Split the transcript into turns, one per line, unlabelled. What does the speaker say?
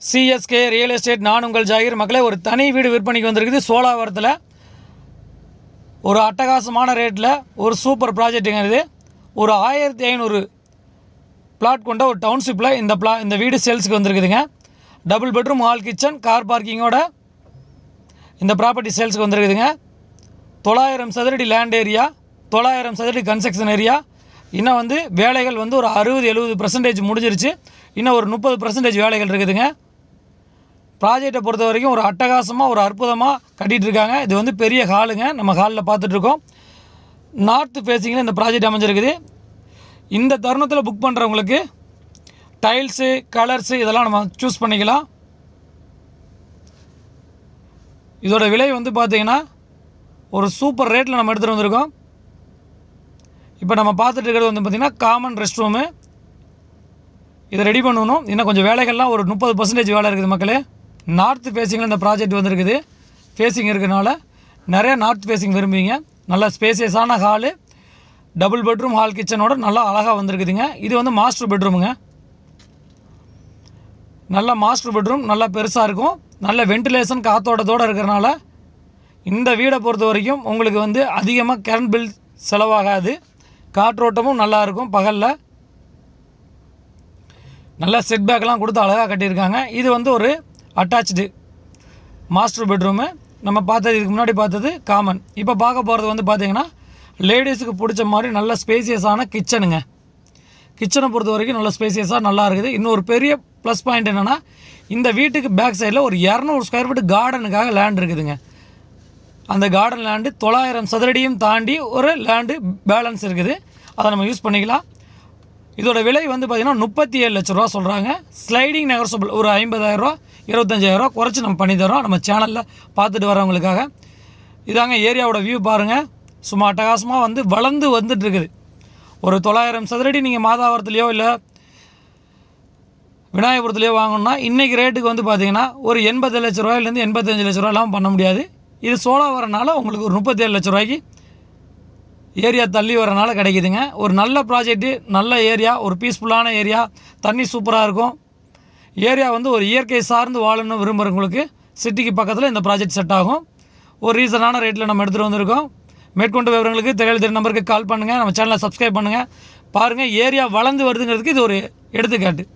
CSK real estate நான் உங்கள் ஜாகிர் மக்களே. ஒரு தனி வீடு விற்பனைக்கு வந்திருக்குது சோலாவரத்தில். ஒரு அட்டகாசமான ரேட்டில் ஒரு சூப்பர் ப்ராஜெக்ட்டுங்க இது. ஒரு 1500 பிளாட் கொண்ட ஒரு டவுன்ஷிப்பில் இந்த வீடு சேல்ஸுக்கு வந்திருக்குதுங்க. Double bedroom, hall, kitchen, car பார்க்கிங்கோட இந்த ப்ராப்பர்ட்டி சேல்ஸுக்கு வந்திருக்குதுங்க. 900 சதுரடி லேண்ட் ஏரியா, 900 சதுரடி கன்ஸ்ட்ரக்ஷன் ஏரியா. இன்னும் வந்து வேலைகள் வந்து ஒரு 60-70% முடிஞ்சிருச்சு. இன்னும் ஒரு 30% வேலைகள் இருக்குதுங்க. ப்ராஜெக்டை பொறுத்த வரைக்கும் ஒரு அட்டகாசமாக ஒரு அற்புதமாக கட்டிகிட்டு இருக்காங்க. இது வந்து பெரிய ஹாலுங்க. நம்ம ஹாலில் பார்த்துட்ருக்கோம். நார்த்து ஃபேஸிங்கில் இந்த ப்ராஜெக்ட் அமைஞ்சிருக்குது. இந்த தருணத்தில் புக் பண்ணுறவங்களுக்கு டைல்ஸு, கலர்ஸு இதெல்லாம் நம்ம சூஸ் பண்ணிக்கலாம். இதோட விலை வந்து பார்த்திங்கன்னா ஒரு சூப்பர் ரேட்டில் நம்ம எடுத்துகிட்டு வந்திருக்கோம். இப்போ நம்ம பார்த்துட்டு இருக்கிறது வந்து பார்த்திங்கன்னா காமன் ரெஸ்ட் ரூமு. இதை ரெடி பண்ணணும். இன்னும் கொஞ்சம் வேலைகள்லாம் ஒரு 30% வேலை இருக்குது மக்களே. நார்த்து ஃபேஸிங்கில் இந்த ப்ராஜெக்ட் வந்திருக்குது. ஃபேஸிங் இருக்கிறனால நிறையா நார்த் ஃபேஸிங் விரும்புவீங்க. நல்லா ஸ்பேசியஸான ஹாலு, டபுள் பெட்ரூம், ஹால், கிச்சனோட நல்லா அழகாக வந்திருக்குதுங்க. இது வந்து மாஸ்டர் பெட்ரூமுங்க. நல்ல மாஸ்டர் பெட்ரூம், நல்லா பெருசாக இருக்கும். நல்ல வென்டிலேஷன் காற்றோட்டத்தோடு இருக்கிறனால இந்த வீடை பொறுத்த வரைக்கும் உங்களுக்கு வந்து அதிகமாக கரண்ட் பில் செலவாகாது. காற்றோட்டமும் நல்லாயிருக்கும். பகலில் நல்லா செட் பேக்கெலாம் கொடுத்து அழகாக கட்டியிருக்காங்க. இது வந்து ஒரு அட்டாச்சு மாஸ்டர் பெட்ரூமு. நம்ம பார்த்தது இதுக்கு முன்னாடி பார்த்தது காமன். இப்போ பார்க்க போகிறது வந்து பார்த்திங்கன்னா லேடிஸுக்கு பிடிச்ச மாதிரி நல்ல ஸ்பேசியஸான கிச்சனுங்க. கிச்சனை பொறுத்த வரைக்கும் நல்ல ஸ்பேசியஸாக நல்லா இருக்குது. இன்னொரு பெரிய ப்ளஸ் பாயிண்ட் என்னென்னா இந்த வீட்டுக்கு பேக் சைடில் ஒரு 200 ஸ்கொயர் ஃபீட் கார்டனுக்காக லேண்ட் இருக்குதுங்க. அந்த கார்டன் லேண்டு 900 சதுரடியும் தாண்டி ஒரு லேண்டு பேலன்ஸ் இருக்குது. அதை நம்ம யூஸ் பண்ணிக்கலாம். இதோட விலை வந்து பார்த்திங்கன்னா 37 லட்ச ரூபா சொல்கிறாங்க. ஸ்லைடிங் நெகோஷியபிள் ஒரு 50,000 25,000 குறைச்சி நம்ம பண்ணி தரோம் நம்ம சேனலில் பார்த்துட்டு வரவங்களுக்காக. இதாங்க ஏரியாவோட வியூ பாருங்கள். சும்மா அட்டகாசமாக வந்து வளர்ந்து வந்துட்டுருக்குது. ஒரு 900 சதுரடி நீங்கள் மாதாவரத்துலையோ இல்லை விநாயகபுரத்துலையோ வாங்கணுன்னா இன்றைக்கி ரேட்டுக்கு வந்து பார்த்திங்கன்னா ஒரு 80 லட்ச ரூபாயிலேருந்து 85 லட்ச ரூபாயெல்லாம் பண்ண முடியாது. இது சோலா வரனால உங்களுக்கு ஒரு 37 லட்ச ரூபாய்க்கு ஏரியா தள்ளி வரனால கிடைக்குதுங்க. ஒரு நல்ல ப்ராஜெக்ட்டு, நல்ல ஏரியா, ஒரு பீஸ்ஃபுல்லான ஏரியா, தண்ணி சூப்பராக இருக்கும். ஏரியா வந்து ஒரு இயற்கை சார்ந்து வாழணும்னு விரும்புகிறவங்களுக்கு சிட்டிக்கு பக்கத்தில் இந்த ப்ராஜெக்ட் செட் ஆகும். ஒரு ரீசனான ரேட்டில் நம்ம எடுத்துகிட்டு வந்திருக்கோம். மேற்கொண்டு விவரங்களுக்கு தெரியல நம்பருக்கு கால் பண்ணுங்கள். நம்ம சேனலை சப்ஸ்கிரைப் பண்ணுங்கள். பாருங்கள் ஏரியா வளர்ந்து வருதுங்கிறதுக்கு இது ஒரு எடுத்துக்காட்டு.